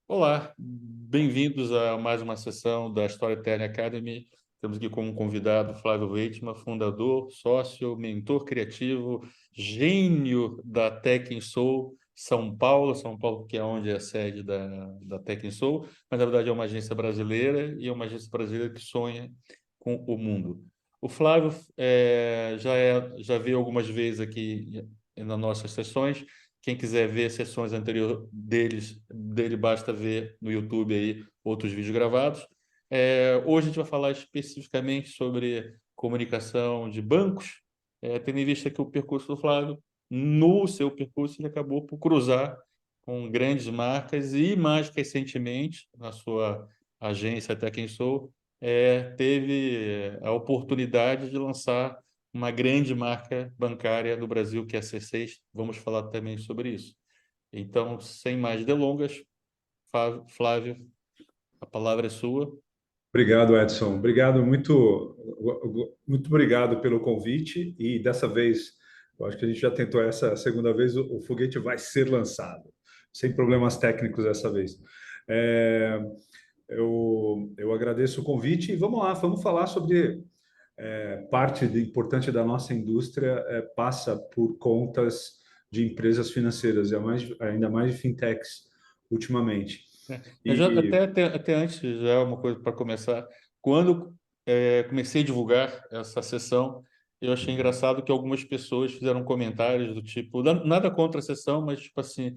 Olá, bem-vindos a mais uma sessão da Storytelling Academy. Temos aqui como convidado Flávio Weitman, fundador, sócio, mentor criativo, gênio da Tech in Soul São Paulo, que é onde é a sede da Tech in Soul, mas na verdade é uma agência brasileira e é uma agência brasileira que sonha com o mundo. O Flávio já veio algumas vezes aqui nas nossas sessões. Quem quiser ver sessões anteriores dele basta ver no YouTube aí outros vídeos gravados. Hoje a gente vai falar especificamente sobre comunicação de bancos, tendo em vista que o percurso do Flávio, no seu percurso, ele acabou por cruzar com grandes marcas e, mais recentemente, na sua agência Até Quem Sou, teve a oportunidade de lançar uma grande marca bancária do Brasil, que é a C6. Vamos falar também sobre isso. Então, sem mais delongas, Flávio, a palavra é sua. Obrigado, Edson. Obrigado, muito obrigado pelo convite. E dessa vez, eu acho que a gente já tentou essa segunda vez, o foguete vai ser lançado, sem problemas técnicos dessa vez. É, eu agradeço o convite e vamos lá, vamos falar sobre importante da nossa indústria passa por contas de empresas financeiras, ainda mais de fintechs ultimamente. Eu já, E até antes, já é uma coisa para começar. Quando comecei a divulgar essa sessão, eu achei engraçado que algumas pessoas fizeram comentários do tipo, nada contra a sessão, mas tipo assim,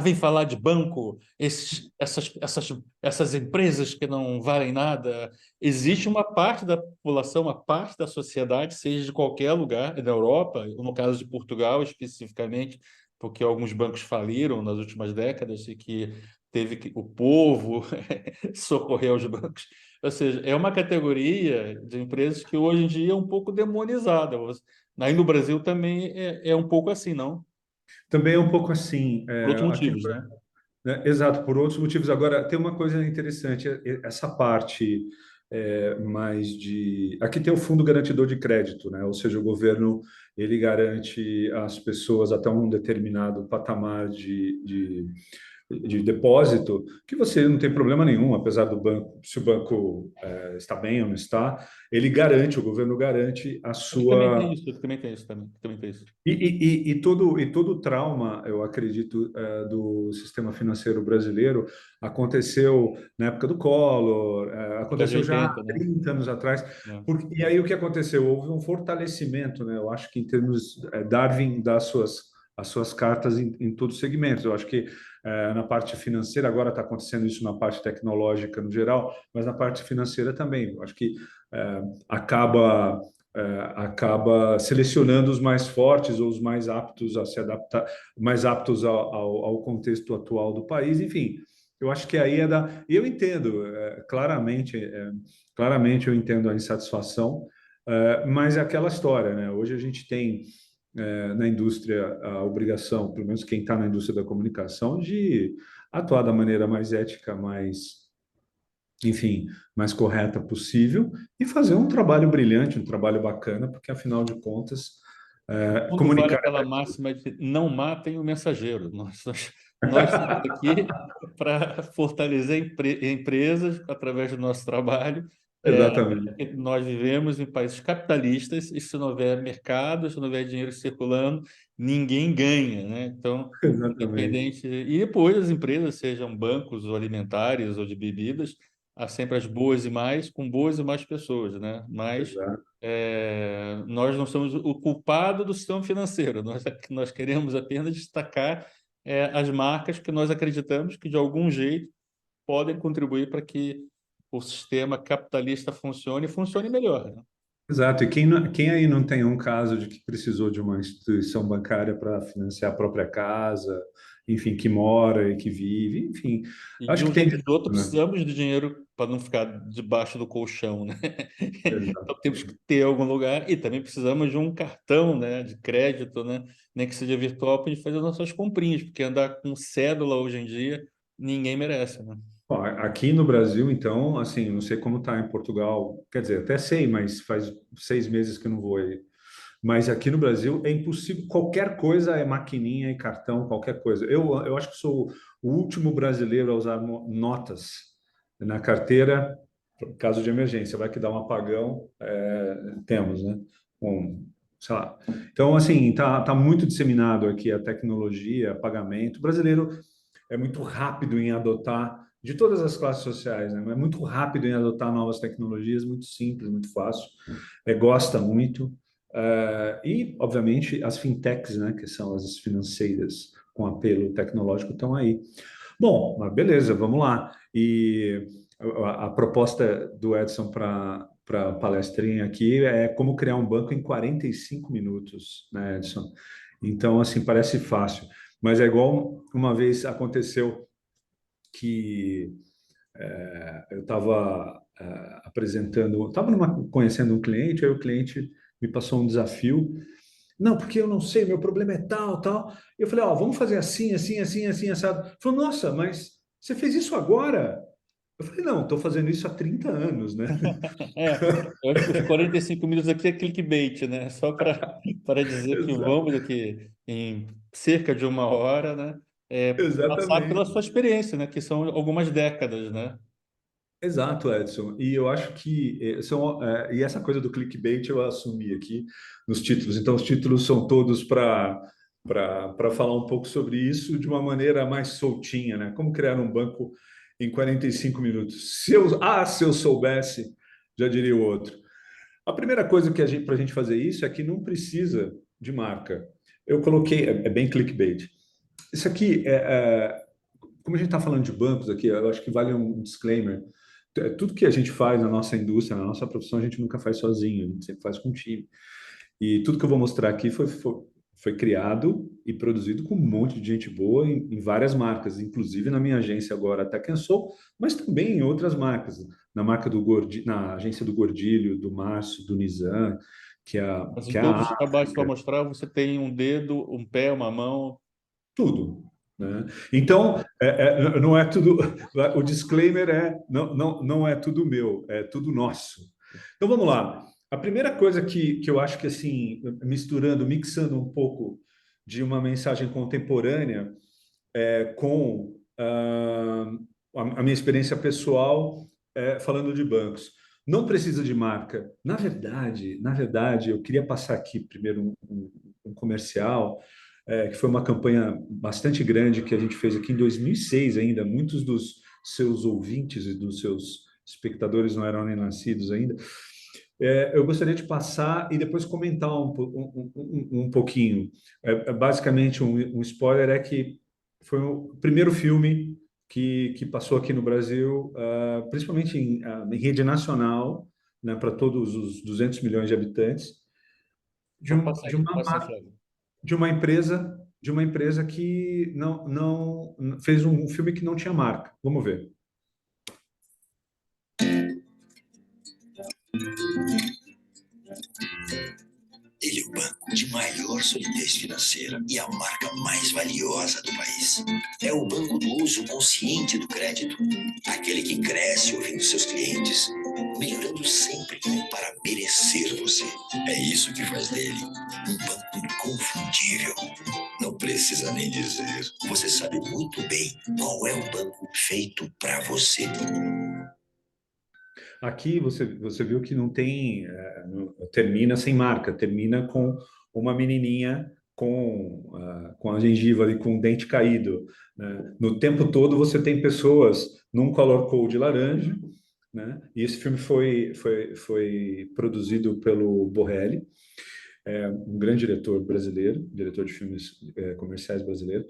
vem falar de banco, essas empresas que não valem nada. Existe uma parte da população, uma parte da sociedade, seja de qualquer lugar, da Europa, ou no caso de Portugal especificamente, porque alguns bancos faliram nas últimas décadas e que teve que o povo socorrer os bancos. Ou seja, é uma categoria de empresas que hoje em dia é um pouco demonizada. Aí no Brasil também é um pouco assim, não? também é um pouco assim, Por outros aqui, motivos, né? né? Exato, por outros motivos. Agora, tem uma coisa interessante, essa parte mais de... Aqui tem o Fundo Garantidor de Crédito, né? Ou seja, o governo, ele garante às pessoas até um determinado patamar de depósito, que você não tem problema nenhum, apesar do banco, se o banco está bem ou não está, ele garante, o governo garante a Aqui também sua... tem isso, aqui também tem isso também, aqui também tem isso. E todo o trauma, eu acredito, do sistema financeiro brasileiro aconteceu na época do Collor, Década de aconteceu já há 80, né? 30 anos atrás. É. E aí o que aconteceu? Houve um fortalecimento, né? Eu acho que em termos, Darwin dá as suas cartas em todos os segmentos. Eu acho que na parte financeira, agora está acontecendo isso na parte tecnológica no geral, mas na parte financeira também. Eu acho que acaba acaba selecionando os mais fortes ou os mais aptos a se adaptar, mais aptos ao contexto atual do país. Enfim, eu acho que aí é da. E eu entendo, claramente eu entendo a insatisfação, mas é aquela história, né? Hoje a gente tem na indústria a obrigação, pelo menos quem está na indústria da comunicação, de atuar da maneira mais ética, mais, enfim, mais correta possível e fazer um trabalho brilhante, um trabalho bacana, porque afinal de contas, Tudo vale comunicar. aquela máxima de não matem o mensageiro. Nós estamos aqui para fortalecer empresas através do nosso trabalho. Exatamente, Nós vivemos em países capitalistas e se não houver mercado, se não houver dinheiro circulando, ninguém ganha, né? Então, exatamente, independente. E depois as empresas, sejam bancos ou alimentares ou de bebidas, há sempre as boas e mais, com boas e mais pessoas, né? Mas exato. nós não somos o culpado do sistema financeiro. Nós queremos apenas destacar as marcas que nós acreditamos que, de algum jeito, podem contribuir para que o sistema capitalista funcione e funcione melhor, né? Exato. E quem aí não tem um caso de que precisou de uma instituição bancária para financiar a própria casa, enfim, que mora e que vive, enfim, E de acho um que tem jeito de ou de outro, tudo, né? precisamos de dinheiro para não ficar debaixo do colchão, né? Então, Exato. temos que ter algum lugar e também precisamos de um cartão, né, de crédito, né, nem que seja virtual, para a gente fazer as nossas comprinhas, porque andar com cédula hoje em dia, ninguém merece, né? Ó, aqui no Brasil, então, assim, não sei como está em Portugal, quer dizer, até sei, mas faz 6 meses que eu não vou aí. Mas aqui no Brasil é impossível, qualquer coisa é maquininha e cartão, qualquer coisa. Eu acho que sou o último brasileiro a usar notas na carteira, caso de emergência. Vai que dá um apagão, temos, né? Um, sei lá. Então, assim, tá muito disseminado aqui a tecnologia, pagamento. O brasileiro é muito rápido em adotar, de todas as classes sociais, né? É muito rápido em adotar novas tecnologias, muito simples, muito fácil, gosta muito. E, obviamente, as fintechs, né, que são as financeiras com apelo tecnológico, estão aí. Bom, mas beleza, vamos lá. E a proposta do Edson para palestrinha aqui é como criar um banco em 45 minutos, né, Edson? Então, assim, parece fácil, mas é igual uma vez aconteceu que eu estava apresentando, estava conhecendo um cliente, aí o cliente me passou um desafio. Não, porque eu não sei, meu problema é tal, tal. Eu falei, ó, vamos fazer assim, assim, assim, assim, assado. Ele falou, nossa, mas você fez isso agora? Eu falei, não, estou fazendo isso há 30 anos, né? Eu acho que os 45 minutos aqui é clickbait, né? Só para dizer que Exa- vamos aqui em cerca de uma hora, né? Passar pela Exatamente. sua experiência, né? Que são algumas décadas, né? Exato, Edson. E eu acho que e essa coisa do clickbait eu assumi aqui nos títulos. Então, os títulos são todos para falar um pouco sobre isso de uma maneira mais soltinha, né? Como criar um banco em 45 minutos. Se eu soubesse, já diria o outro. A primeira coisa que para a gente fazer isso é que não precisa de marca. Eu coloquei, é bem clickbait. Isso aqui como a gente está falando de bancos aqui, eu acho que vale um disclaimer. Tudo que a gente faz na nossa indústria, na nossa profissão, a gente nunca faz sozinho, a gente sempre faz com um time. E tudo que eu vou mostrar aqui foi criado e produzido com um monte de gente boa em várias marcas, inclusive na minha agência agora, até quem sou, mas também em outras marcas, na marca na agência do Gordilho, do Márcio, do Nizam, Mas em que é a todos os trabalhos que eu África, vou mostrar, você tem um dedo, um pé, uma mão. tudo. Né? Então, não é tudo. O disclaimer é: não é tudo meu, é tudo nosso. Então vamos lá. A primeira coisa que eu acho que, assim, mixando um pouco de uma mensagem contemporânea com a minha experiência pessoal falando de bancos. Não precisa de marca. Na verdade, eu queria passar aqui primeiro um comercial que foi uma campanha bastante grande que a gente fez aqui em 2006 ainda. Muitos dos seus ouvintes e dos seus espectadores não eram nem nascidos ainda. Eu gostaria de passar e depois comentar um pouquinho. Basicamente, um spoiler é que foi o primeiro filme que passou aqui no Brasil, principalmente em rede nacional, né, para todos os 200 milhões de habitantes, de, um, de uma Passa aí, Flávio. de uma empresa que não fez um filme que não tinha marca. Vamos ver. Ele é o banco de maior solidez financeira e a marca mais valiosa do país. É o banco do uso consciente do crédito, aquele que cresce ouvindo seus clientes, melhorando sempre para merecer você. É isso que faz dele um banco inconfundível. Não precisa nem dizer. Você sabe muito bem qual é o banco feito para você. Aqui você viu que não tem, termina sem marca, termina com uma menininha com a gengiva ali, com o dente caído. Né? No tempo todo você tem pessoas num color code laranja, né? E esse filme foi produzido pelo Borrelli, um grande diretor brasileiro, diretor de filmes comerciais brasileiro.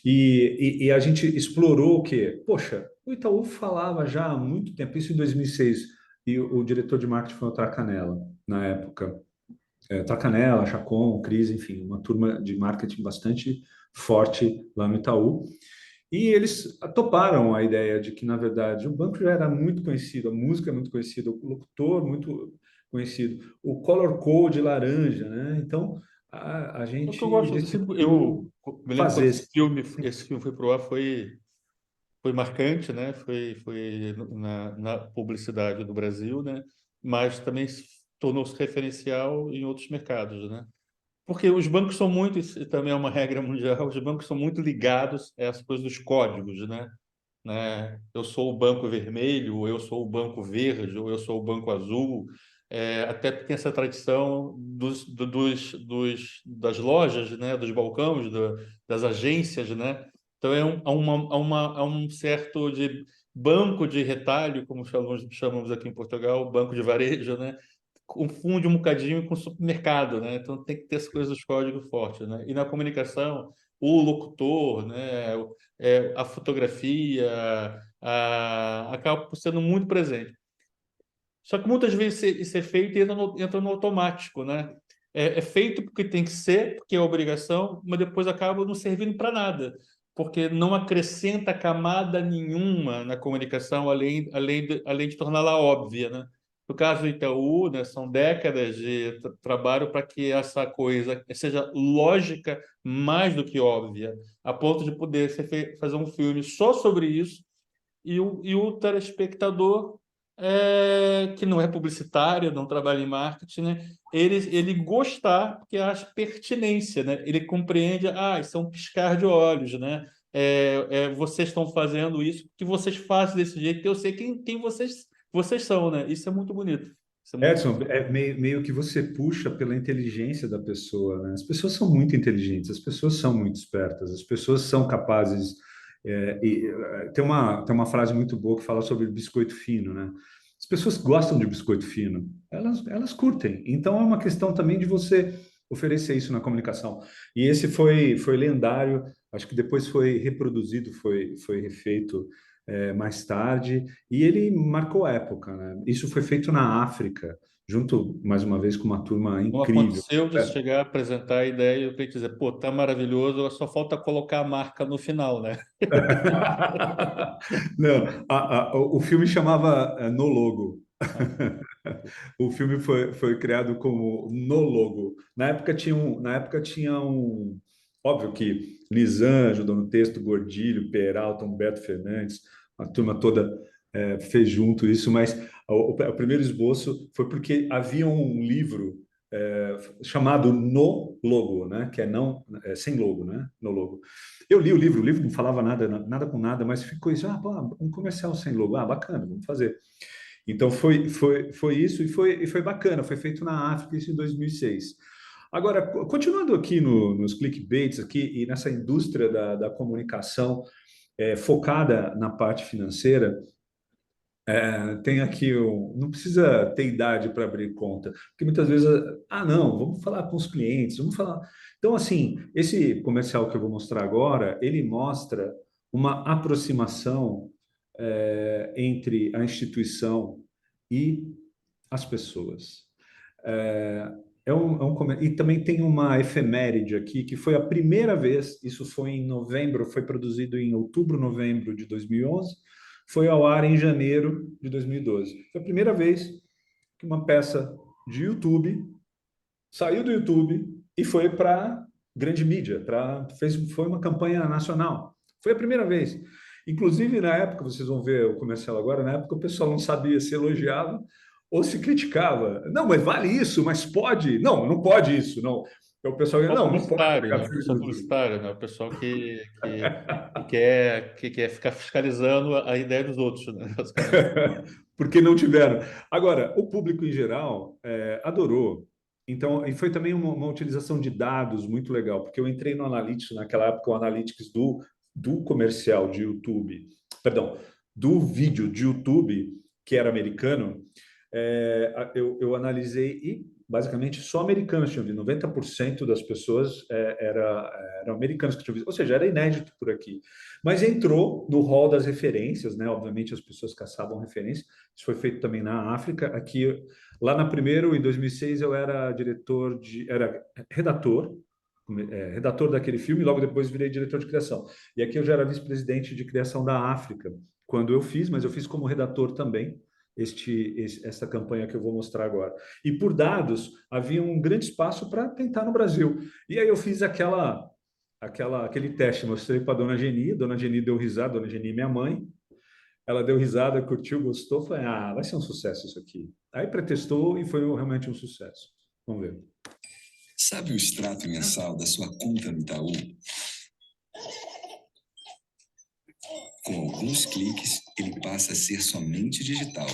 E a gente explorou o quê? Poxa, o Itaú falava já há muito tempo, isso em 2006, e o diretor de marketing foi o Tracanella, na época. Tracanella, Chacon, Cris, enfim, uma turma de marketing bastante forte lá no Itaú. E eles toparam a ideia de que, na verdade, o banco já era muito conhecido, a música é muito conhecida, o locutor muito conhecido, o color code laranja, né? Então, a É o que eu gente gosto. Eu decidiu me lembro quando fazer esse filme foi pro ar, foi marcante, né? Foi na publicidade do Brasil, né? Mas também tornou-se referencial em outros mercados, né? Porque os bancos são muito, isso também é uma regra mundial, os bancos são muito ligados a essa coisa dos códigos, né? Eu sou o banco vermelho, ou eu sou o banco verde, ou eu sou o banco azul. Até tem essa tradição das lojas, né? Dos balcões, das agências, né? Então há um certo de banco de retalho, como chamamos aqui em Portugal, banco de varejo, né? Confunde um bocadinho com supermercado, né? Então tem que ter as coisas dos códigos fortes, né? E na comunicação, o locutor, né? A fotografia, acaba sendo muito presente. Só que muitas vezes isso é feito e entra no automático, né? É feito porque tem que ser, porque é obrigação, mas depois acaba não servindo para nada, porque não acrescenta camada nenhuma na comunicação, além de torná-la óbvia, né? No caso do Itaú, né, são décadas de trabalho para que essa coisa seja lógica mais do que óbvia, a ponto de poder fazer um filme só sobre isso e o telespectador, que não é publicitário, não trabalha em marketing, né? Ele gostar, porque acha pertinência, né? Ele compreende, isso é um piscar de olhos, né? Vocês estão fazendo isso, que vocês fazem desse jeito, que eu sei quem vocês são, né? Isso é muito bonito. Isso é muito Edson, é meio que você puxa pela inteligência da pessoa, né? As pessoas são muito inteligentes, as pessoas são muito espertas, as pessoas são capazes. Tem uma frase muito boa que fala sobre biscoito fino, né? As pessoas gostam de biscoito fino, elas curtem. Então é uma questão também de você oferecer isso na comunicação. E esse foi lendário, acho que depois foi reproduzido, foi refeito mais tarde, e ele marcou época, né? Isso foi feito na África, junto, mais uma vez, com uma turma Não incrível. aconteceu de chegar a apresentar a ideia e eu queria dizer, pô, tá maravilhoso, só falta colocar a marca no final, né? Não, o filme chamava No Logo. O filme foi criado como No Logo. Na época tinha um. Óbvio que Nizam ajudou no texto, Gordilho, Peralta, Humberto Fernandes, a turma toda fez junto isso, mas o primeiro esboço foi porque havia um livro chamado No Logo, né? Que é não sem logo, né? No Logo. Eu li o livro não falava nada com nada, mas ficou isso, pô, um comercial sem logo, bacana, vamos fazer. Então foi isso e foi bacana, foi feito na África isso em 2006. Agora, continuando aqui nos clickbaits aqui e nessa indústria da comunicação focada na parte financeira, tem aqui não precisa ter idade para abrir conta, porque muitas vezes, não, vamos falar com os clientes, vamos falar. Então, assim, esse comercial que eu vou mostrar agora, ele mostra uma aproximação entre a instituição e as pessoas. E também tem uma efeméride aqui, que foi a primeira vez, isso foi em novembro, foi produzido em outubro, novembro de 2011, foi ao ar em janeiro de 2012. Foi a primeira vez que uma peça de YouTube saiu do YouTube e foi para grande mídia, foi uma campanha nacional. Foi a primeira vez. Inclusive, na época, vocês vão ver o comercial agora, na época o pessoal não sabia se elogiava ou se criticava. Não, mas vale isso, mas pode? Não, não pode isso, não. Então, o pessoal não pode Publicitário, pegar né? O filme pessoal do YouTube. publicitário, né? O pessoal que quer ficar fiscalizando a ideia dos outros, né? Basicamente. Porque não tiveram. Agora, o público em geral adorou. Então, e foi também uma utilização de dados muito legal, porque eu entrei no Analytics, naquela época, o Analytics do comercial de YouTube, perdão, do vídeo de YouTube, que era americano, eu analisei e basicamente só americanos tinham visto, 90% das pessoas eram americanos que tinham visto, ou seja, era inédito por aqui. Mas entrou no hall das referências, né? Obviamente as pessoas caçavam referência, isso foi feito também na África. Aqui, lá na primeiro, em 2006, eu era era redator daquele filme, logo depois virei diretor de criação. E aqui eu já era vice-presidente de criação da África, quando eu fiz, mas eu fiz como redator também essa campanha que eu vou mostrar agora. E por dados, havia um grande espaço para tentar no Brasil. E aí eu fiz aquele teste, mostrei para a Dona Geni deu risada, Dona Geni, minha mãe, ela deu risada, curtiu, gostou, falei, ah, vai ser um sucesso isso aqui. Aí pretestou e foi realmente um sucesso. Vamos ver. Sabe o extrato mensal da sua conta no Itaú? Com alguns cliques, ele passa a ser somente digital.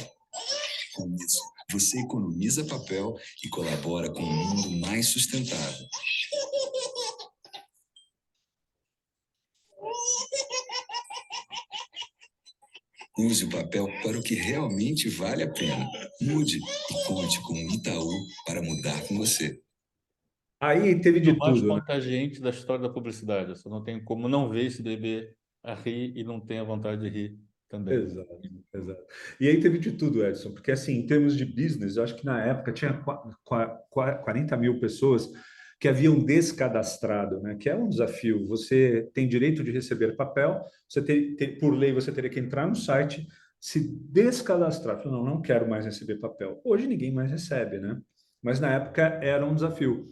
Com isso, você economiza papel e colabora com um mundo mais sustentável. Use o papel para o que realmente vale a pena. Mude e conte com o Itaú para mudar com você. Aí teve O de mais tudo, né? contagiante da história da publicidade. Você não tem como não ver esse bebê a rir e não ter a vontade de rir também. Exato, exato. E aí teve de tudo, Edson, porque assim, em termos de business, eu acho que na época tinha 40 mil pessoas que haviam descadastrado, né? Que é um desafio. Você tem direito de receber papel, por lei você teria que entrar no site, se descadastrar. Falar, não, não quero mais receber papel. Hoje ninguém mais recebe, né? Mas na época era um desafio.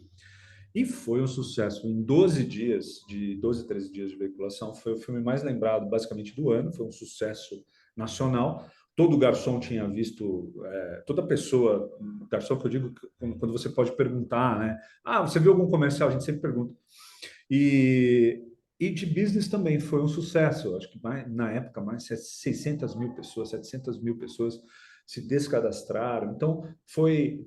E foi um sucesso. Em 12 dias, de 12, 13 dias de veiculação, foi o filme mais lembrado, basicamente, do ano. Foi um sucesso nacional. Todo garçom tinha visto, toda pessoa, garçom que eu digo, quando você pode perguntar, né? Ah, você viu algum comercial? A gente sempre pergunta. E de business também foi um sucesso. Acho que na época, mais de 600 mil pessoas, 700 mil pessoas se descadastraram. Então, foi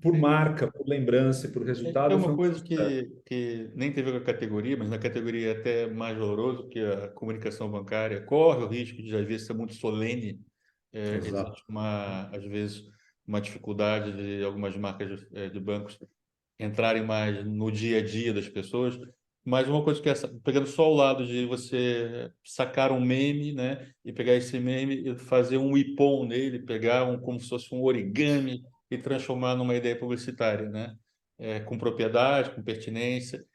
por marca, por lembrança, por É resultado, uma foi um coisa sucesso. que nem teve com a categoria, mas na categoria é até mais doloroso, que a comunicação bancária corre o risco de, às vezes, ser muito solene. Exato. Existe às vezes, uma dificuldade de algumas marcas de bancos entrarem mais no dia a dia das pessoas. Mas uma coisa que é, pegando só o lado de você sacar um meme, né, e pegar esse meme e fazer um ipom nele, pegar como se fosse um origami e transformar numa ideia publicitária, né, com propriedade, com pertinência,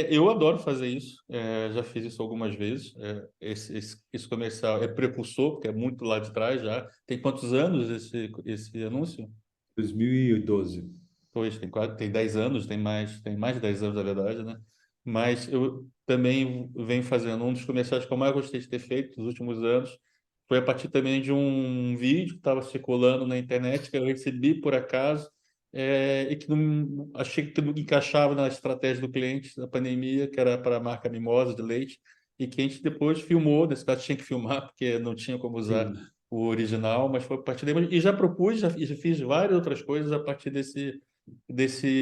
eu adoro fazer isso, já fiz isso algumas vezes. Esse comercial é precursor, porque é muito lá de trás já. Tem quantos anos esse anúncio? 2012. Pois, tem 10 anos, tem mais de 10 anos, na verdade, né? Mas eu também venho fazendo um dos comerciais que eu mais gostei de ter feito nos últimos anos. Foi a partir também de um vídeo que estava circulando na internet, que eu recebi por acaso, e que não, achei que não encaixava na estratégia do cliente da pandemia, que era para a marca Mimosa de leite, e que a gente depois filmou, nesse caso tinha que filmar, porque não tinha como usar Sim. o original, mas foi a partir daí. E já propus, já fiz várias outras coisas a partir desse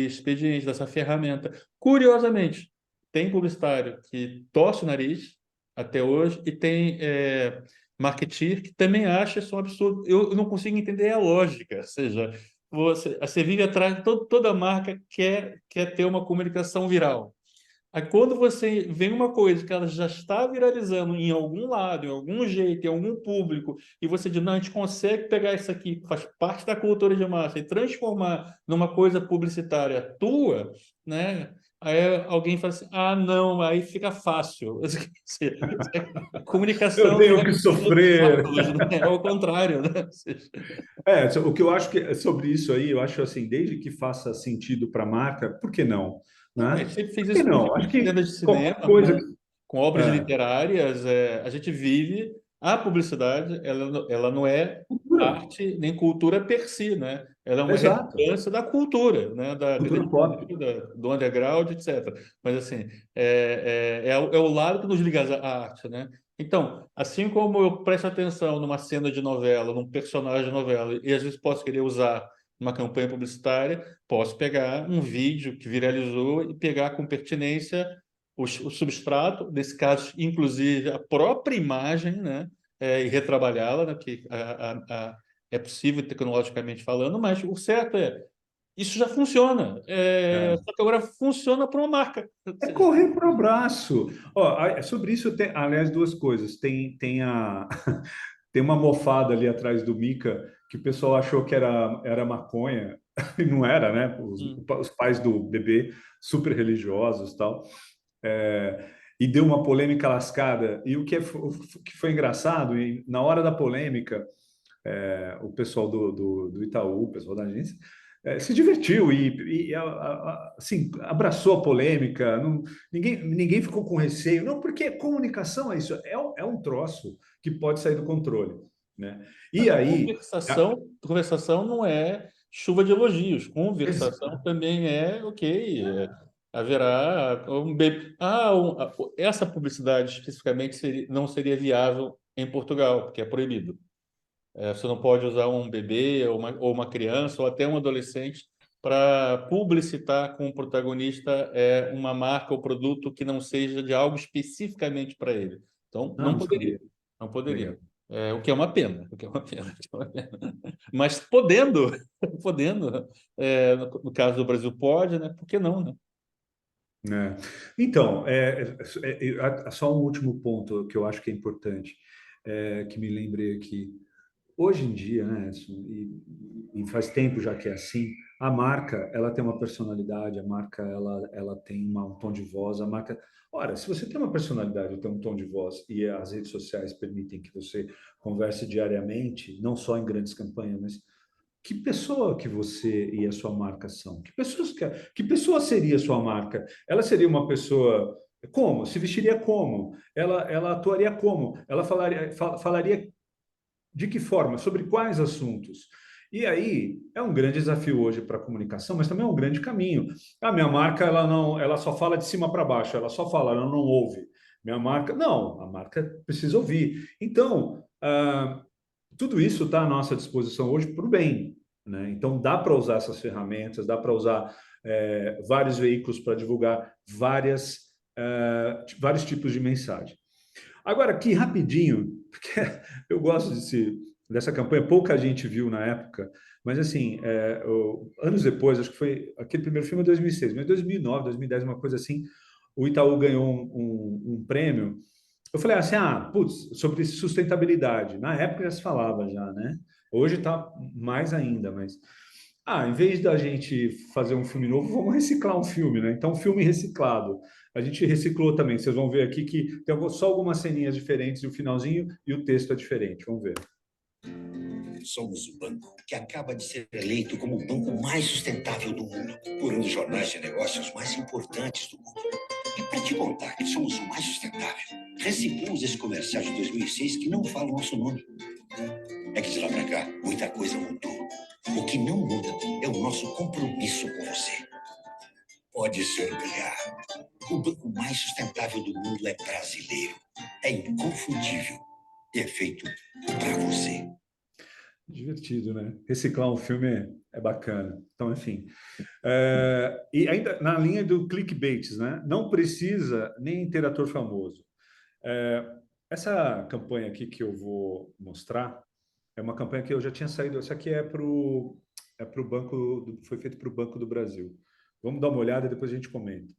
expediente, dessa ferramenta. Curiosamente, tem publicitário que torce o nariz até hoje e tem marketeer que também acha isso um absurdo. Eu não consigo entender a lógica, ou seja, você vive atrás, toda marca quer ter uma comunicação viral. Aí quando você vê uma coisa que ela já está viralizando em algum lado, em algum jeito, em algum público, e você diz, não, a gente consegue pegar isso aqui, que faz parte da cultura de massa, e transformar numa coisa publicitária tua, né? Aí alguém fala assim, ah, não, aí fica fácil. Eu Comunicação não tenho é que questão de sofrer. obstáculos, né? É o contrário, né? O que eu acho que sobre isso aí, eu acho assim, desde que faça sentido para a marca, por que não? Não, a Né? gente sempre fez Por que isso não? Acho com que cenas de qualquer cinema, coisa. com obras É, literárias. A gente vive a publicidade, ela não é cultura. arte nem cultura per si, né? Ela é uma Exato. redundância da cultura, né? Da Cultura pop. do underground, etc. Mas, assim, é o lado que nos liga à arte, né? Então, assim como eu presto atenção numa cena de novela, num personagem de novela, e às vezes posso querer usar uma campanha publicitária, posso pegar um vídeo que viralizou e pegar com pertinência o substrato, nesse caso, inclusive, a própria imagem, né? E retrabalhá-la, né? Que é possível tecnologicamente falando, mas o certo isso já funciona. É. Só que agora funciona para uma marca. Ou É seja, correr para o abraço. Ó, sobre isso, tem, aliás, duas coisas. Tem uma mofada ali atrás do Mica que o pessoal achou que era maconha, e não era, né? hum, Os pais do bebê, super religiosos e tal. E deu uma polêmica lascada. E o que foi engraçado, na hora da polêmica, o pessoal do Itaú, o pessoal da agência, se divertiu assim, abraçou a polêmica, ninguém ficou com receio, não, porque comunicação é isso, é um troço que pode sair do controle, né? E aí, Conversação não é chuva de elogios. Conversação exa- também é ok. Haverá um bebê. Essa publicidade especificamente não seria viável em Portugal, porque é proibido. Você não pode usar um bebê ou uma criança ou até um adolescente para publicitar com o protagonista uma marca ou produto que não seja de algo especificamente para ele. Então, não, não não poderia. sabia. Não poderia. Legal. O que é uma pena. O que é uma pena. O que é uma pena. Mas podendo, podendo, no caso do Brasil pode, né? Por que não, né? É. Então, só um último ponto que eu acho que é importante, que me lembrei aqui. Hoje em dia, né, Edson, e faz tempo já que é assim, a marca, ela tem uma personalidade, a marca, ela tem um tom de voz, a marca... Ora, se você tem uma personalidade, tem um tom de voz e as redes sociais permitem que você converse diariamente, não só em grandes campanhas, mas que pessoa que você e a sua marca são? Que pessoa seria a sua marca? Ela seria uma pessoa como? Se vestiria como? Ela atuaria como? Ela falaria de que forma? Sobre quais assuntos? E aí é um grande desafio hoje para a comunicação, mas também é um grande caminho. A minha marca, ela só fala de cima para baixo, ela só fala, ela não ouve. Minha marca, não, a marca precisa ouvir. Então, tudo isso está à nossa disposição hoje para o bem, né? Então dá para usar essas ferramentas, dá para usar vários veículos para divulgar vários tipos de mensagem. Agora, aqui rapidinho, porque eu gosto dessa campanha, pouca gente viu na época, mas assim, anos depois, acho que foi aquele primeiro filme em 2006, mas em 2009, 2010, uma coisa assim, o Itaú ganhou um prêmio. Eu falei assim, putz, sobre sustentabilidade. Na época já se falava já, né? Hoje está mais ainda, mas em vez da gente fazer um filme novo, vamos reciclar um filme, né? Então, filme reciclado. A gente reciclou também. Vocês vão ver aqui que tem só algumas ceninhas diferentes, e o finalzinho e o texto é diferente. Vamos ver. Somos o banco que acaba de ser eleito como o banco mais sustentável do mundo por um dos jornais de negócios mais importantes do mundo. E para te contar que somos o mais sustentável, reciclamos esse comercial de 2006 que não fala o nosso nome. É que de lá para cá, muita coisa mudou. O que não muda é o nosso compromisso com você. Pode se orgulhar. O banco mais sustentável do mundo é brasileiro. É inconfundível. E é feito para você. Divertido, né? Reciclar um filme é bacana. Então, enfim. E ainda na linha do clickbait, né? Não precisa nem ter ator famoso. Essa campanha aqui que eu vou mostrar é uma campanha que eu já tinha saído. Essa aqui é pro Banco, foi feito para o Banco do Brasil. Vamos dar uma olhada e depois a gente comenta.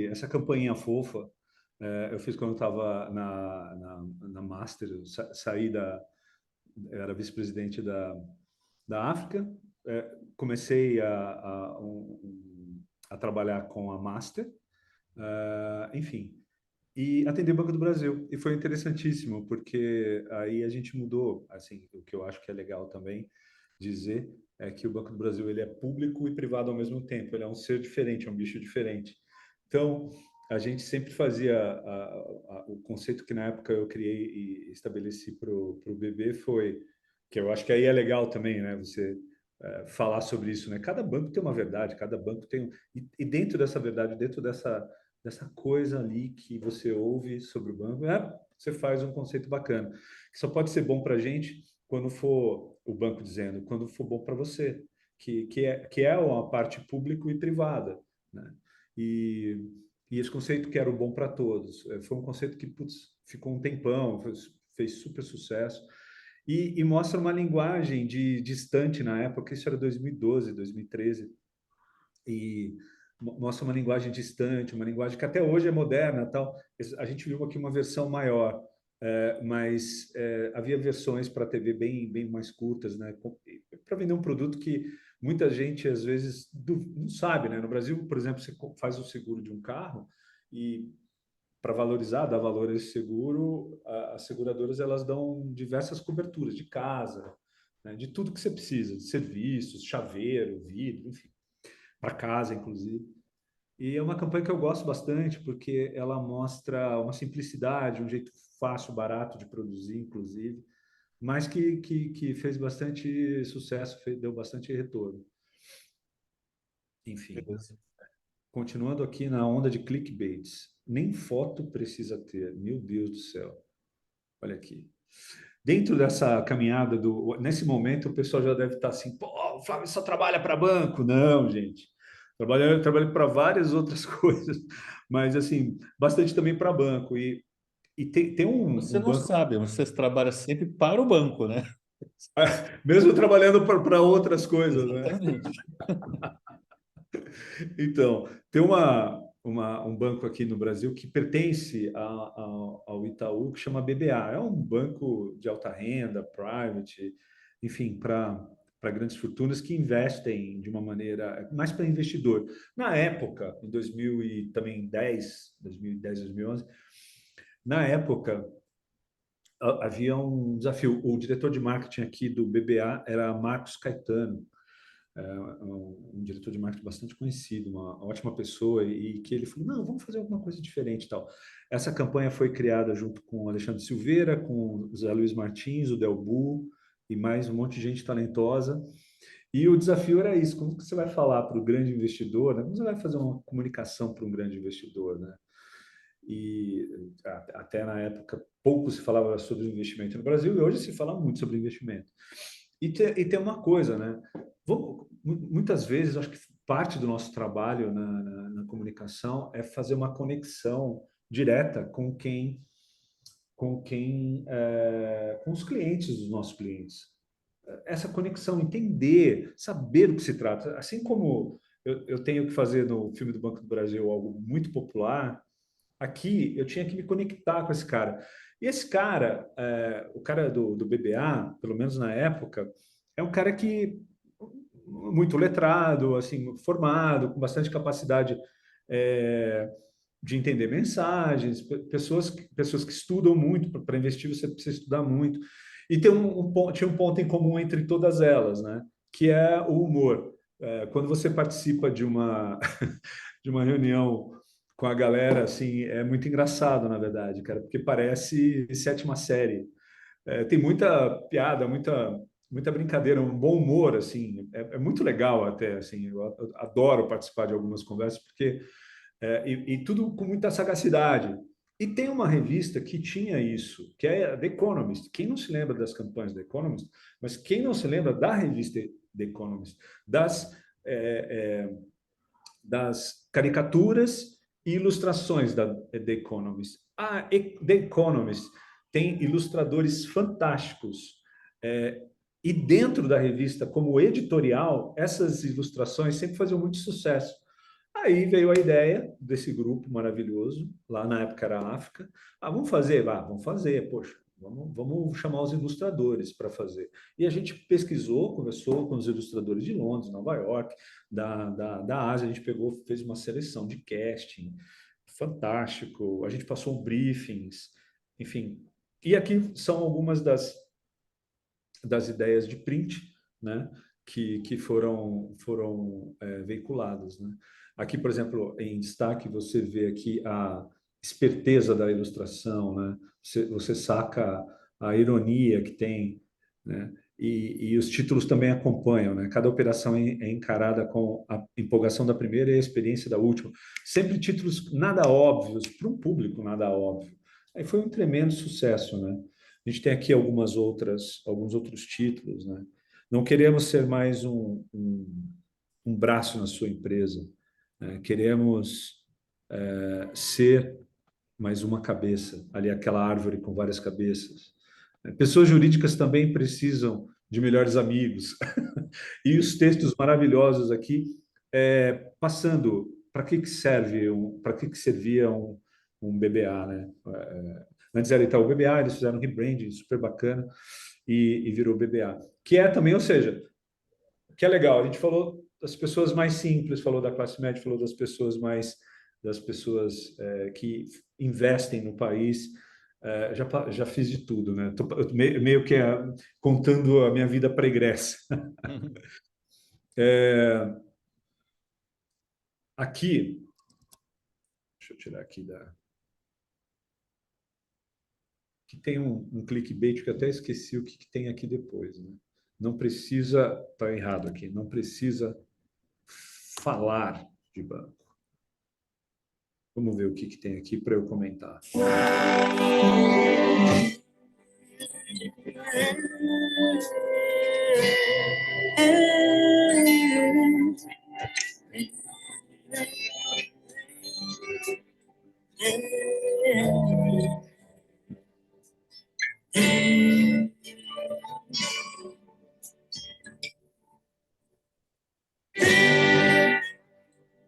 Essa campainha fofa, eu fiz quando eu estava na Master, saí eu era vice-presidente da África, comecei a trabalhar com a Master, enfim, e atender o Banco do Brasil. E foi interessantíssimo, porque aí a gente mudou, assim, o que eu acho que é legal também dizer é que o Banco do Brasil ele é público e privado ao mesmo tempo, ele é um ser diferente, é um bicho diferente. Então, a gente sempre fazia o conceito que na época eu criei e estabeleci para o BB foi, que eu acho que aí é legal também, né, você falar sobre isso, né? Cada banco tem uma verdade, cada banco tem e dentro dessa verdade, dentro dessa coisa ali que você ouve sobre o banco, você faz um conceito bacana, que só pode ser bom para a gente quando for o banco dizendo, quando for bom para você, que é uma parte público e privada, né? E, e esse conceito que era o bom para todos, foi um conceito que putz, ficou um tempão, fez super sucesso, e mostra uma linguagem distante na época, isso era 2012, 2013, e mostra uma linguagem distante, uma linguagem que até hoje é moderna, tal. A gente viu aqui uma versão maior, mas havia versões para TV bem mais curtas, né? Para vender um produto que muita gente às vezes não sabe, né? No Brasil, por exemplo, você faz o seguro de um carro e para valorizar, dar valor a esse seguro, as seguradoras elas dão diversas coberturas de casa, né? De tudo que você precisa, de serviços, chaveiro, vidro, enfim, para casa, inclusive. E é uma campanha que eu gosto bastante, porque ela mostra uma simplicidade, um jeito fácil, barato de produzir, inclusive, mas que fez bastante sucesso, deu bastante retorno. Enfim, Beleza. continuando aqui na onda de clickbaits, nem foto precisa ter, meu Deus do céu. Olha aqui. Dentro dessa caminhada, nesse momento, o pessoal já deve estar assim, pô, o Flávio só trabalha para banco. Não, gente. Trabalho para várias outras coisas, mas assim, bastante também para banco. E tem Você um não banco, sabe, você trabalha sempre para o banco, né? mesmo trabalhando para outras coisas, né? Exatamente. Então, tem um banco aqui no Brasil que pertence ao Itaú, que chama BBA. É um banco de alta renda, private, enfim, para grandes fortunas que investem de uma maneira mais para investidor. Na época, em 2010, 2011, na época havia um desafio. O diretor de marketing aqui do BBA era Marcos Caetano, um diretor de marketing bastante conhecido, uma ótima pessoa, e que ele falou, não, vamos fazer alguma coisa diferente e tal. Essa campanha foi criada junto com o Alexandre Silveira, com o Zé Luiz Martins, o Delbu, e mais um monte de gente talentosa. E o desafio era isso, como que você vai falar para o grande investidor, né? Como você vai fazer uma comunicação para um grande investidor, né? E até na época pouco se falava sobre investimento no Brasil, e hoje se fala muito sobre investimento. E tem uma coisa, né? Muitas vezes, acho que parte do nosso trabalho na comunicação é fazer uma conexão direta com os clientes dos nossos clientes. Essa conexão, entender, saber do que se trata. Assim como eu tenho que fazer no filme do Banco do Brasil algo muito popular, aqui eu tinha que me conectar com esse cara. E esse cara, o cara do BBA, pelo menos na época, é um cara que muito letrado, assim, formado, com bastante capacidade de entender mensagens, pessoas que estudam muito, para investir você precisa estudar muito. E tinha um ponto em comum entre todas elas, né? Que é o humor. Quando você participa de uma, de uma reunião com a galera, assim, é muito engraçado, na verdade, cara, porque parece sétima série. Tem muita piada, muita brincadeira, um bom humor, assim, é muito legal até, assim, eu adoro participar de algumas conversas, porque e tudo com muita sagacidade. E tem uma revista que tinha isso, que é a The Economist. Quem não se lembra das campanhas da The Economist, mas quem não se lembra da revista The Economist, das caricaturas e ilustrações da The Economist. The Economist tem ilustradores fantásticos. E dentro da revista, como editorial, essas ilustrações sempre faziam muito sucesso. Aí veio a ideia desse grupo maravilhoso, lá na época era a África. Ah, vamos fazer? Vamos fazer, poxa, vamos chamar os ilustradores para fazer. E a gente pesquisou, conversou com os ilustradores de Londres, Nova York, da Ásia, a gente pegou, fez uma seleção de casting, fantástico, a gente passou briefings, enfim. E aqui são algumas das ideias de print, né, que foram veiculadas, né? Aqui, por exemplo, em destaque, você vê aqui a esperteza da ilustração, né? Você saca a ironia que tem, né? E os títulos também acompanham, né? Cada operação é encarada com a empolgação da primeira e a experiência da última. Sempre títulos nada óbvios, para um público nada óbvio. Aí foi um tremendo sucesso, né? A gente tem aqui alguns outros títulos, né? Não queremos ser mais um braço na sua empresa, né? Queremos ser mais uma cabeça, ali aquela árvore com várias cabeças. Pessoas jurídicas também precisam de melhores amigos. E os textos maravilhosos aqui, passando para que serve, para que servia um BBA, né? Antes era Itaú BBA, eles fizeram um rebranding super bacana e virou BBA. Que é também, ou seja, que é legal. A gente falou das pessoas mais simples, falou da classe média, falou das pessoas que investem no país. Já fiz de tudo, né? Tô meio que contando a minha vida pregressa. Aqui, deixa eu tirar aqui que tem um clickbait que eu até esqueci o que tem aqui depois, né? Não precisa, tá errado aqui, não precisa falar de banco. Vamos ver o que tem aqui para eu comentar.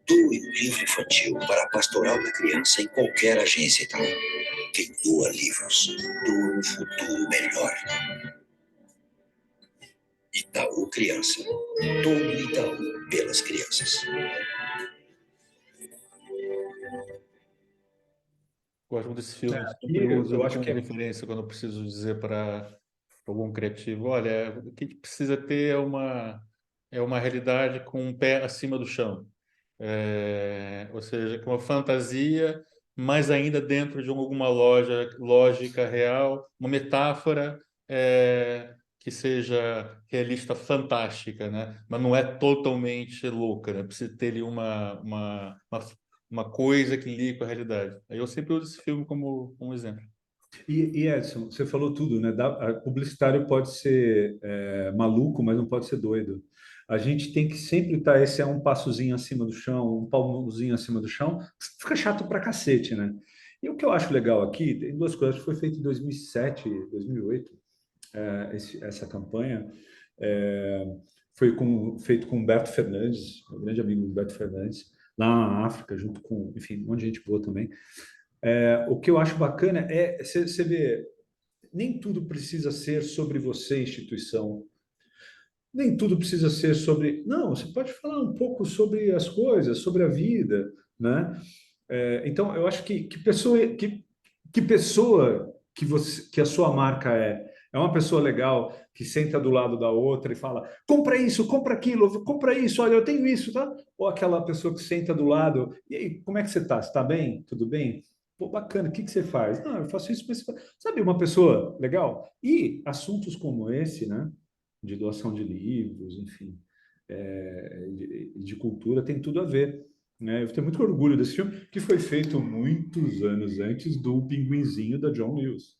Doe um livro infantil para a Pastoral da Criança em qualquer agência Itaú. Quem doa livros, doa um futuro melhor. Itaú Criança. Todo Itaú pelas crianças. Gosto muito desse filme, Aqui sempre uso eu ele acho como que referência quando eu preciso dizer para algum criativo, olha, o que a gente precisa ter é uma realidade com um pé acima do chão. Ou seja, com uma fantasia, mas ainda dentro de alguma lógica real, uma metáfora que seja realista, fantástica, né? Mas não é totalmente louca, né? Precisa ter ali uma coisa que liga com a realidade. Aí eu sempre uso esse filme como um exemplo. e Edson, você falou tudo, né? Publicitário pode ser maluco, mas não pode ser doido. A gente tem que sempre estar, esse é um passozinho acima do chão, um palmozinho acima do chão, fica chato pra cacete, né? E o que eu acho legal aqui, tem duas coisas, foi feito em 2007, 2008, essa campanha, é, feito com o Humberto Fernandes, um grande amigo Humberto Fernandes, lá na África, junto com, enfim, um monte de gente boa também. O que eu acho bacana é você vê, nem tudo precisa ser sobre você, instituição. Nem tudo precisa ser sobre. Não, você pode falar um pouco sobre as coisas, sobre a vida, né? Então, eu acho que pessoa que a sua marca é uma pessoa legal que senta do lado da outra e fala: compra isso, compra aquilo, compra isso, olha, eu tenho isso, tá? Ou aquela pessoa que senta do lado, e aí, como é que você está? Você está bem? Tudo bem? Pô, bacana, o que você faz? Não, eu faço isso, mas sabe, uma pessoa legal? E assuntos como esse, né? De doação de livros, enfim, de cultura, tem tudo a ver, né? Eu tenho muito orgulho desse filme, que foi feito muitos anos antes do Pinguinzinho da John Lewis.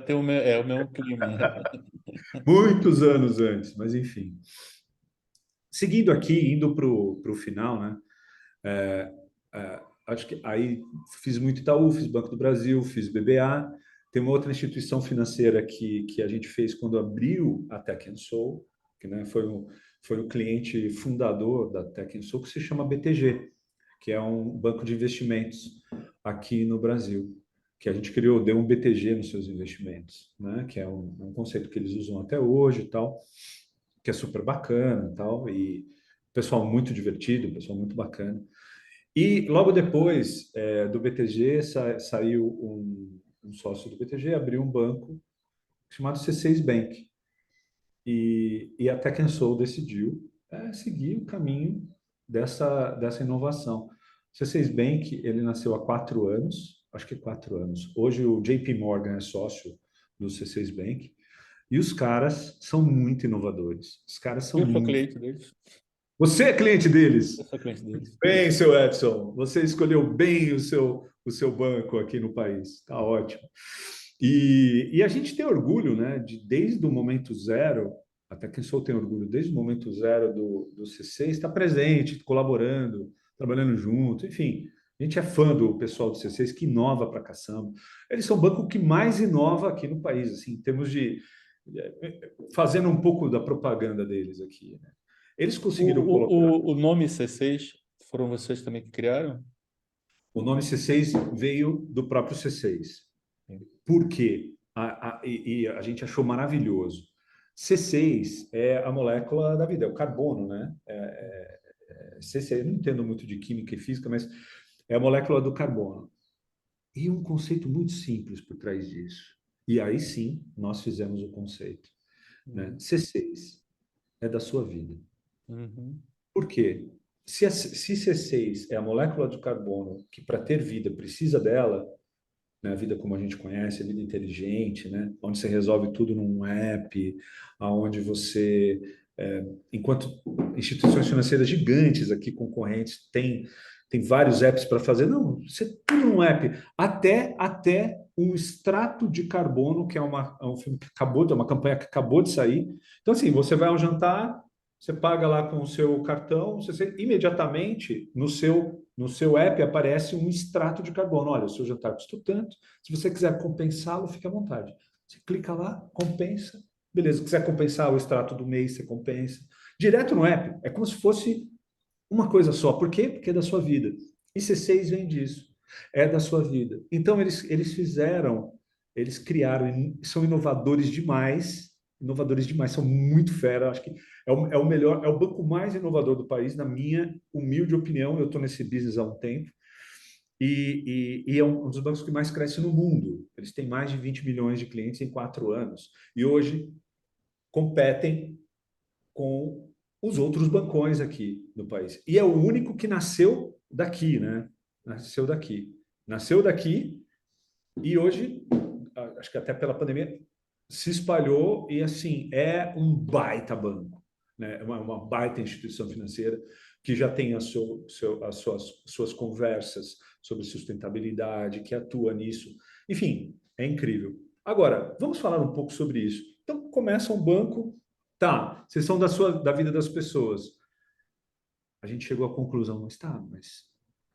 Tem o mesmo clima, né? Muitos anos antes, mas enfim. Seguindo aqui, indo para o final, né? Acho que aí fiz muito Itaú, fiz Banco do Brasil, fiz BBA. Tem uma outra instituição financeira que a gente fez quando abriu a Tech and Soul, que né, foi o cliente fundador da TechInsul, que se chama BTG, que é um banco de investimentos aqui no Brasil, que a gente criou, deu um BTG nos seus investimentos, né? Que é um conceito que eles usam até hoje e tal, que é super bacana e tal, e pessoal muito divertido, pessoal muito bacana. E logo depois do BTG, saiu um sócio do BTG, abriu um banco chamado C6 Bank. E a TechInsul decidiu seguir o caminho dessa inovação. O C6 Bank, ele nasceu há 4 anos, acho que 4 anos. Hoje o JP Morgan é sócio do C6 Bank, e os caras são muito inovadores. Os caras são Eu sou muito... cliente deles. Você é cliente Eu deles? sou cliente deles. Bem, seu Edson, você escolheu bem o seu banco aqui no país. Tá ótimo. E a gente tem orgulho, né, desde o momento zero, até quem sou tem orgulho, desde o momento zero do C6, está presente, colaborando, trabalhando junto, enfim. A gente é fã do pessoal do C6 que inova para caçamba. Eles são o banco que mais inova aqui no país, assim, em termos fazendo um pouco da propaganda deles aqui, né? Eles conseguiram colocar. O nome C6 foram vocês também que criaram? O nome C6 veio do próprio C6. Por quê? E a gente achou maravilhoso. C6 é a molécula da vida, é o carbono, né? C6, eu não entendo muito de química e física, mas é a molécula do carbono. E um conceito muito simples por trás disso. E aí sim, nós fizemos o conceito, né? C6 é da sua vida. Uhum. Por quê? Se C6 é a molécula de carbono que, para ter vida, precisa dela, né, a vida como a gente conhece, a vida inteligente, né, onde você resolve tudo num app, aonde você, enquanto instituições financeiras gigantes aqui, concorrentes, tem vários apps para fazer, não, você tudo num app, até um extrato de carbono, que é um filme que uma campanha que acabou de sair. Então, assim, você vai ao jantar, você paga lá com o seu cartão, imediatamente no seu app aparece um extrato de carbono. Olha, o seu jantar custou tanto. Se você quiser compensá-lo, fique à vontade. Você clica lá, compensa. Beleza, se quiser compensar o extrato do mês, você compensa. Direto no app. É como se fosse uma coisa só. Por quê? Porque é da sua vida. E C6 vem disso. É da sua vida. Então, eles criaram, são inovadores demais. Inovadores demais, são muito fera. Acho que é o melhor, é o banco mais inovador do país, na minha humilde opinião. Eu estou nesse business há um tempo. E é um dos bancos que mais cresce no mundo. Eles têm mais de 20 milhões de clientes em 4 anos. E hoje competem com os outros bancões aqui no país. E é o único que nasceu daqui, né? Nasceu daqui e hoje, acho que até pela pandemia, se espalhou e, assim, é um baita banco, né? Uma baita instituição financeira que já tem as suas conversas sobre sustentabilidade, que atua nisso. Enfim, é incrível. Agora, vamos falar um pouco sobre isso. Então, começa um banco, tá, vocês são da vida das pessoas. A gente chegou à conclusão, mas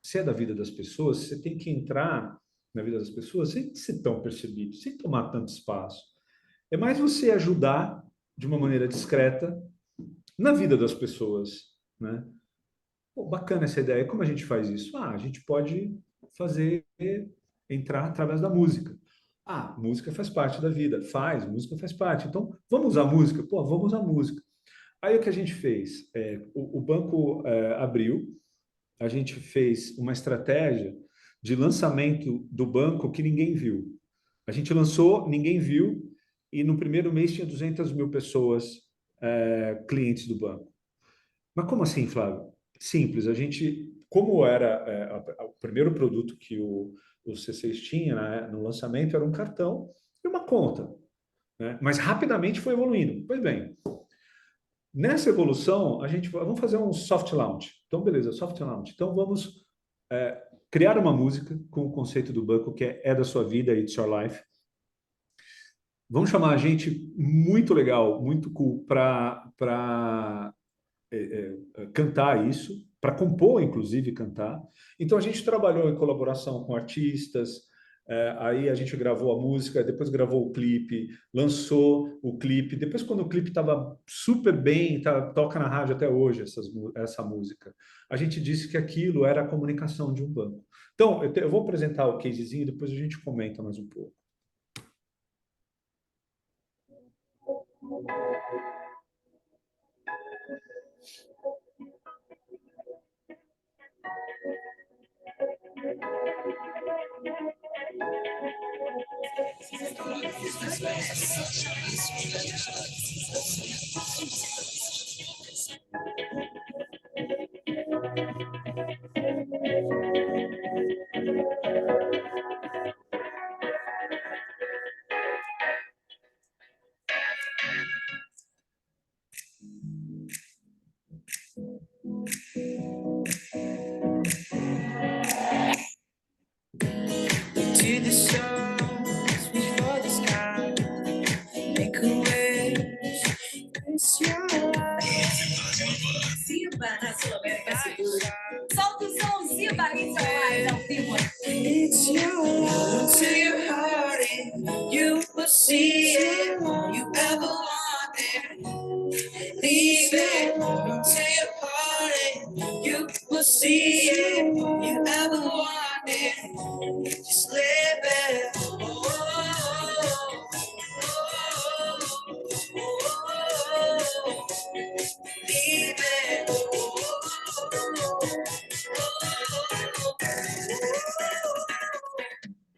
se é da vida das pessoas, você tem que entrar na vida das pessoas sem ser tão percebido, sem tomar tanto espaço. É mais você ajudar de uma maneira discreta na vida das pessoas, né? Pô, bacana essa ideia. Como a gente faz isso? A gente pode entrar através da música. Música faz parte da vida. Música faz parte. Então, vamos usar música? Pô, vamos usar música. Aí o que a gente fez? O banco abriu, a gente fez uma estratégia de lançamento do banco que ninguém viu. A gente lançou, ninguém viu, e no primeiro mês tinha 200 mil pessoas, clientes do banco. Mas como assim, Flávio? Simples, como era o primeiro produto que o C6 tinha, né, no lançamento, era um cartão e uma conta, né? Mas rapidamente foi evoluindo. Pois bem, nessa evolução, vamos fazer um soft launch. Então, beleza, soft launch. Então, vamos criar uma música com o conceito do banco, que é da sua vida, It's Your Life. Vamos chamar gente muito legal, muito cool, para cantar isso, para compor, inclusive, cantar. Então, a gente trabalhou em colaboração com artistas, Aí a gente gravou a música, depois gravou o clipe, lançou o clipe. Depois, quando o clipe estava super bem, toca na rádio até hoje essa música. A gente disse que aquilo era a comunicação de um banco. Então, eu vou apresentar o casezinho, depois a gente comenta mais um pouco. To the stars, reach for the sky, make a wish, it's your life. Ziba na sua América Segura. Solta o som, Ziba, em seu live ao vivo. It's your love to your heart, and you will see it all you ever wanted. Leave it to your heart, and you will see it all you ever wanted. Just live it. Oh, oh, oh, oh, leave it.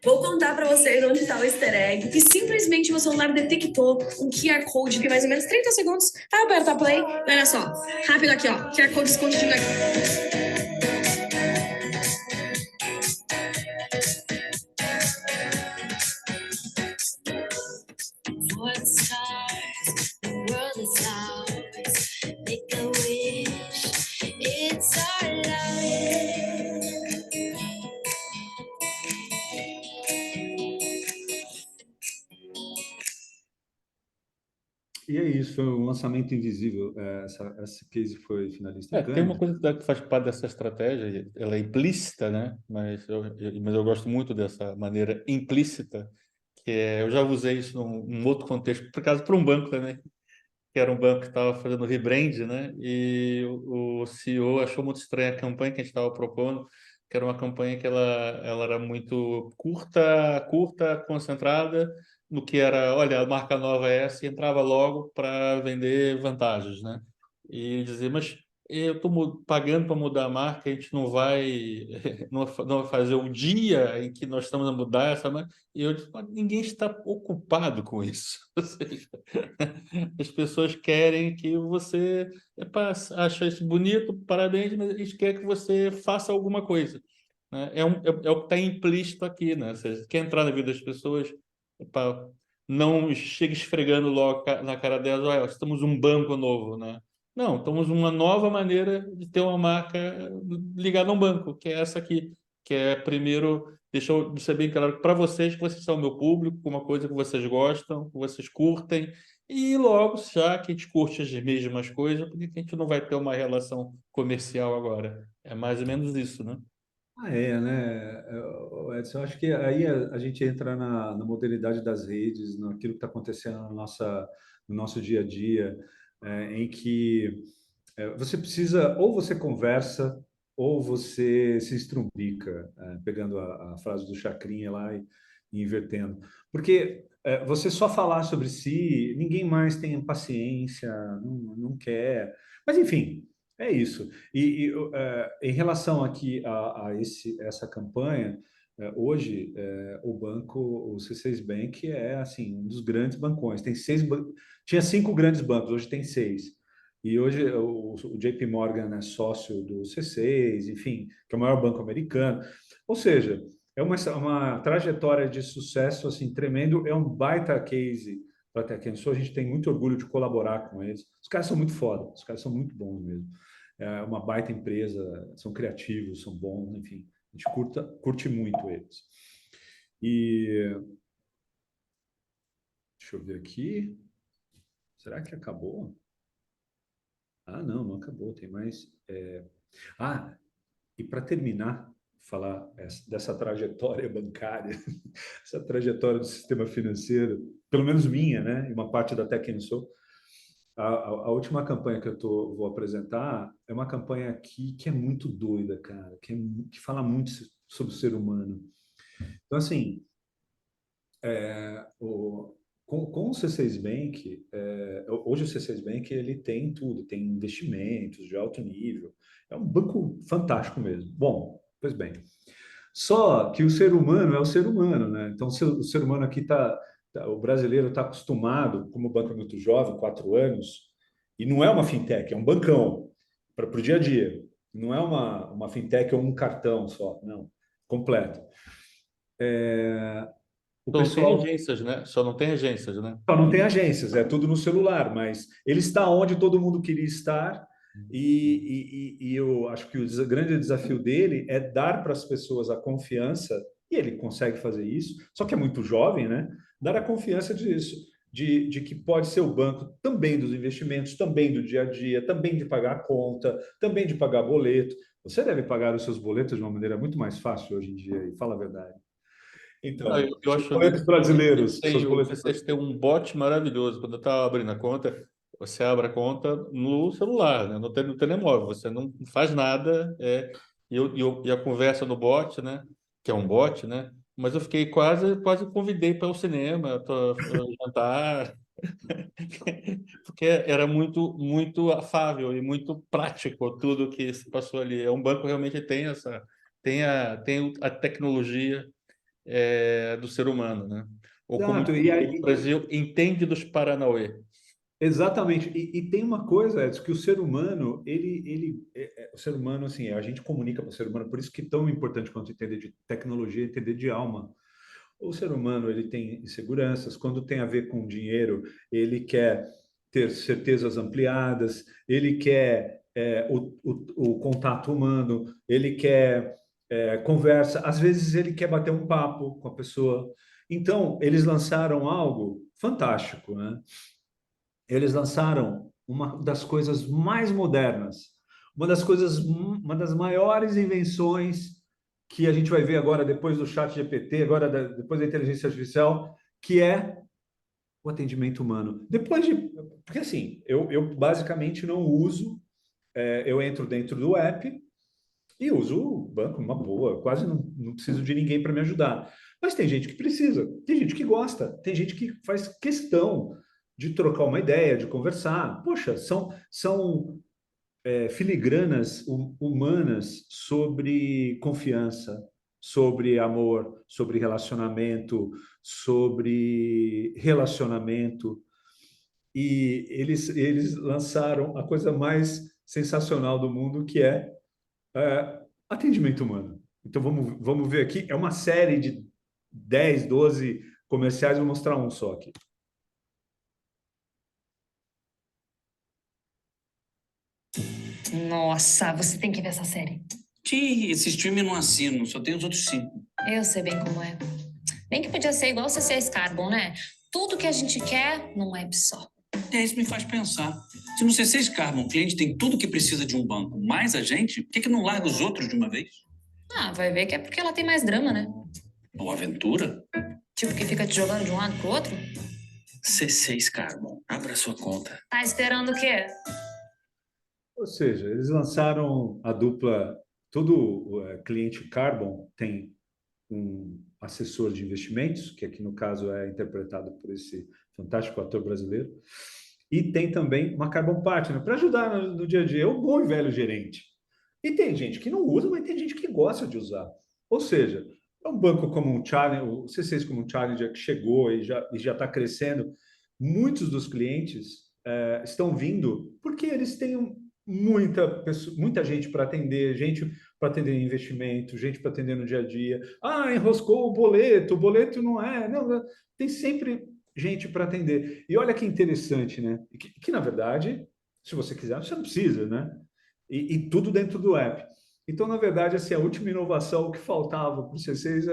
Vou contar pra vocês onde está o easter egg, que simplesmente meu celular detectou um QR Code de mais ou menos 30 segundos. Aí eu aperto a play, e olha só, rápido aqui, ó, QR Code escondidinho aqui. For the stars, the world is ours. Make a wish, it's our life. E é isso, foi um lançamento invisível. Esse case foi finalista em Tem uma Cannes. coisa que faz parte dessa estratégia, ela é implícita, né? Mas eu gosto muito dessa maneira implícita, que é, eu já usei isso num outro contexto, por acaso para um banco também, que era um banco que estava fazendo rebrand, né? E o CEO achou muito estranha a campanha que a gente estava propondo, que era uma campanha que ela era muito curta, concentrada no que era, olha, a marca nova é essa, e entrava logo para vender vantagens, né? E dizer, mas eu estou pagando para mudar a marca, a gente não vai, não vai fazer um dia em que nós estamos a mudar essa marca. E eu disse, mas ninguém está ocupado com isso. Ou seja, as pessoas querem que você acha isso bonito, parabéns, mas eles querem que você faça alguma coisa, né? É o que está implícito aqui, né? Ou seja, quer entrar na vida das pessoas, epá, não chega esfregando logo na cara delas, olha, estamos um banco novo, né? Não, estamos uma nova maneira de ter uma marca ligada a um banco, que é essa aqui, que é primeiro, deixa eu ser bem claro para vocês que vocês são o meu público, uma coisa que vocês gostam, que vocês curtem, e logo, já que a gente curte as mesmas coisas, por que que a gente não vai ter uma relação comercial agora? É mais ou menos isso, né? Né, Edson? Eu acho que aí a gente entra na modernidade das redes, naquilo que está acontecendo no nosso dia a dia, em que você precisa, ou você conversa, ou você se estrumbica, pegando a frase do Chacrinha lá e invertendo. Porque você só falar sobre si, ninguém mais tem paciência, não quer. Mas, enfim, é isso. Em relação aqui essa campanha, hoje o banco, o C6 Bank é assim um dos grandes bancões. Tinha 5 grandes bancos, hoje tem 6. E hoje o JP Morgan é sócio do C6, enfim, que é o maior banco americano. Ou seja, é uma trajetória de sucesso assim tremendo, é um baita case para a Tech&Sou. A gente tem muito orgulho de colaborar com eles. Os caras são muito foda, os caras são muito bons mesmo. É uma baita empresa, são criativos, são bons, enfim, a gente curte muito eles. E deixa eu ver aqui, será que acabou? Ah, não acabou, tem mais. E para terminar, falar dessa trajetória bancária, essa trajetória do sistema financeiro, pelo menos minha, né? E uma parte da Tecnosul. A última campanha que vou apresentar é uma campanha aqui que é muito doida, cara, que fala muito sobre o ser humano. Então, assim, com o C6 Bank, hoje o C6 Bank ele tem tudo, tem investimentos de alto nível, é um banco fantástico mesmo. Bom, pois bem, só que o ser humano é o ser humano, né? Então, o ser humano aqui o brasileiro está acostumado, como o banco é muito jovem, 4 anos, e não é uma fintech, é um bancão para o dia a dia. Não é uma fintech ou um cartão só, não, completo. O Só não tem pessoal agências, né? Só não tem agências, né? só não tem agências, é tudo no celular, mas ele está onde todo mundo queria estar. E eu acho que o grande desafio dele é dar para as pessoas a confiança, e ele consegue fazer isso, só que é muito jovem, né? Dar a confiança disso, de que pode ser o banco também dos investimentos, também do dia a dia, também de pagar a conta, também de pagar boleto. Você deve pagar os seus boletos de uma maneira muito mais fácil hoje em dia, e fala a verdade. Ah, Então, eu seus acho que boletos brasileiros, seus boletos. vocês têm um bot maravilhoso. Quando eu estava abrindo a conta, você abre a conta no celular, né? No telemóvel. Você não faz nada. E a conversa no bot, né? Que é um bot, né? Mas eu fiquei quase convidei para o cinema, para jantar, porque era muito afável e muito prático tudo que se passou ali. É um banco realmente tem a tecnologia do ser humano, né? Ou como Exato, o Brasil entende dos Paranauê. exatamente. E tem uma coisa, Edson, que o ser humano, o ser humano, assim, a gente comunica com o ser humano, por isso que é tão importante quanto entender de tecnologia, entender de alma. O ser humano, ele tem inseguranças, quando tem a ver com dinheiro, ele quer ter certezas ampliadas, ele quer o contato humano, ele quer conversa, às vezes ele quer bater um papo com a pessoa. Então, eles lançaram algo fantástico, né? Eles lançaram uma das coisas mais modernas, uma das maiores invenções que a gente vai ver agora depois do chat GPT, depois da inteligência artificial, que é o atendimento humano. Porque assim, eu basicamente não uso, eu entro dentro do app e uso o banco uma boa, quase não preciso de ninguém para me ajudar. Mas tem gente que precisa, tem gente que gosta, tem gente que faz questão de trocar uma ideia, de conversar. Poxa, são filigranas humanas sobre confiança, sobre amor, sobre relacionamento. E eles lançaram a coisa mais sensacional do mundo, que é atendimento humano. Então vamos ver aqui. É uma série de 10, 12 comerciais, vou mostrar um só aqui. Nossa, você tem que ver essa série. Esse stream eu não assino, só tem os outros 5. Eu sei bem como é. Bem que podia ser igual o C6 Carbon, né? Tudo que a gente quer num app só. Isso me faz pensar. Se no C6 Carbon o cliente tem tudo que precisa de um banco, mais a gente, por que não larga os outros de uma vez? Ah, vai ver que é porque ela tem mais drama, né? Ou aventura? Tipo, que fica te jogando de um lado pro outro. C6 Carbon, abra sua conta. Tá esperando o quê? Ou seja, eles lançaram a dupla. Todo cliente Carbon tem um assessor de investimentos, que aqui no caso é interpretado por esse fantástico ator brasileiro, e tem também uma Carbon Partner para ajudar no dia a dia, é um bom e velho gerente. E tem gente que não usa, mas tem gente que gosta de usar. Ou seja, é um banco como um Challenger, o C6 como um Challenger que chegou e já está crescendo. Muitos dos clientes estão vindo porque eles têm muita gente para atender, gente para atender em investimento, gente para atender no dia a dia. Ah, enroscou o boleto não é. Não, tem sempre gente para atender. E olha que interessante, né? Que na verdade, se você quiser, você não precisa, né? E tudo dentro do app. Então, na verdade, assim, a última inovação, o que faltava para o C6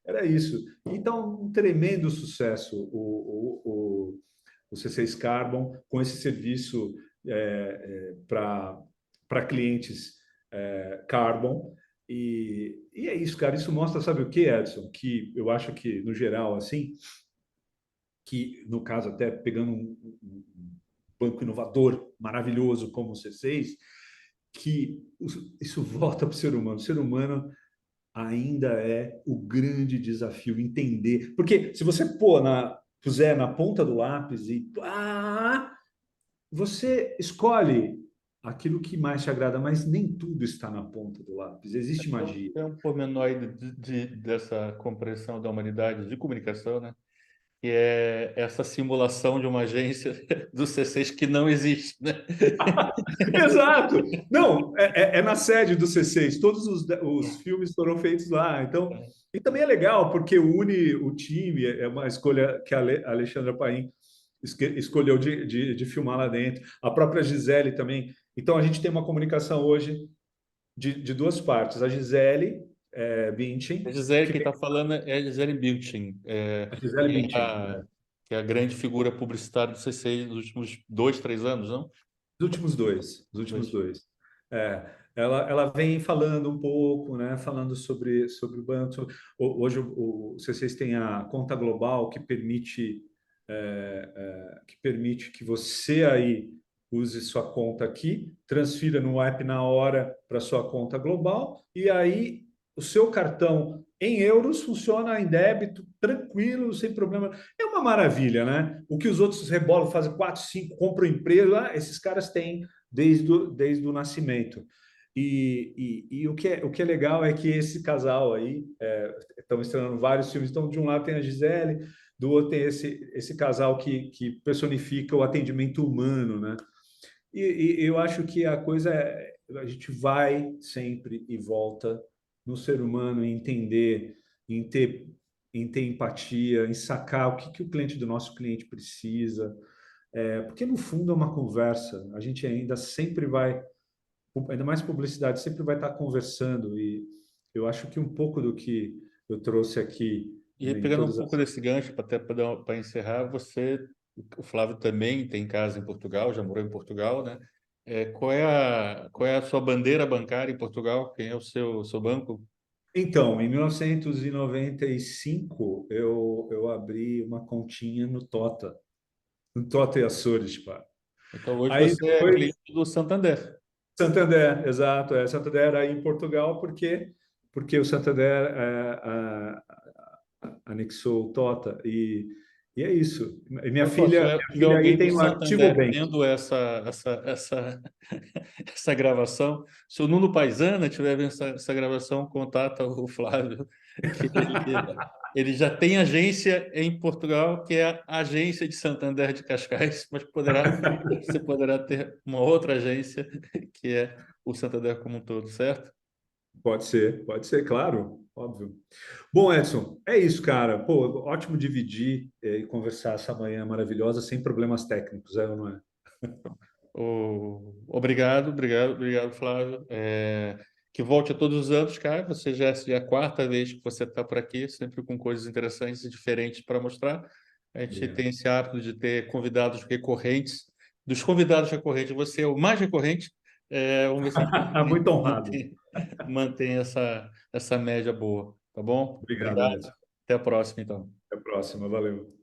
era isso. Então, um tremendo sucesso o C6 Carbon com esse serviço para clientes Carbon. E é isso, cara. Isso mostra, sabe o que, Edson? Que eu acho que, no geral, assim, que no caso, até pegando um banco inovador maravilhoso como o C6, que isso volta para o ser humano. O ser humano ainda é o grande desafio entender. Porque se você puser na ponta do lápis você escolhe aquilo que mais te agrada, mas nem tudo está na ponta do lápis. Existe magia. Tem um pormenor aí dessa compreensão da humanidade de comunicação, né? Que é essa simulação de uma agência do C6 que não existe, né? Exato! Não, é na sede do C6, todos os filmes foram feitos lá. Então, e também é legal, porque une o time, é uma escolha que a Alexandra Paim escolheu de filmar lá dentro. A própria Gisele também. Então, a gente tem uma comunicação hoje de duas partes. A Gisele A Bündchen, Gisele, que quem vem está falando é a Gisele Bündchen, a Gisele que é Bündchen, que é a grande figura publicitária do C6 nos últimos 2, 3 anos, não? os últimos dois, os últimos Dois. dois. Ela vem falando um pouco, né? Falando sobre o banco. Hoje o C6 tem a conta global que permite que você aí use sua conta aqui, transfira no app na hora para sua conta global e aí o seu cartão em euros funciona em débito, tranquilo, sem problema. É uma maravilha, né? O que os outros rebolam, fazem 4, 5, compram empresa, esses caras têm desde o nascimento. E o que é legal é que esse casal aí estão estreando vários filmes. Então, de um lado tem a Gisele, do outro tem esse casal que personifica o atendimento humano, né? E eu acho que a coisa a gente vai sempre e volta no ser humano em entender, em ter, em ter empatia, em sacar que o cliente do nosso cliente precisa. Porque no fundo é uma conversa. A gente ainda sempre vai, ainda mais publicidade, sempre vai estar conversando. E eu acho que um pouco do que eu trouxe aqui E em pegando um todas pouco as. desse gancho, até para encerrar, o Flávio também tem casa em Portugal, já morou em Portugal, né? Qual é a sua bandeira bancária em Portugal? Quem é o seu banco? Então, em 1995, eu abri uma continha no Tota e Açores, pá. Então, hoje Aí você é depois, cliente do Santander. Santander, exato, Santander aí em Portugal, porque o Santander anexou o Tota, e é isso. E Olha só, se minha tiver filha aí alguém do tem um Activo Santander Bank. vendo essa gravação, se o Nuno Paisana estiver vendo essa gravação, contata o Flávio, que ele já tem agência em Portugal, que é a agência de Santander de Cascais, mas você poderá ter uma outra agência, que é o Santander como um todo, certo? Pode ser, claro, óbvio. Bom, Edson, é isso, cara. Pô, ótimo dividir e conversar essa manhã maravilhosa sem problemas técnicos, é ou não é? Obrigado, Flávio. Que volte a todos os anos, cara. Você já é a quarta vez que você está por aqui, sempre com coisas interessantes e diferentes para mostrar. A gente Obrigado. tem esse hábito de ter convidados recorrentes. Dos convidados recorrentes, você é o mais recorrente. Vamos ver se a gente Muito honrado. mantém essa média boa, tá bom? Obrigado, Obrigado. Edson. Até a próxima, então. Até a próxima. Valeu.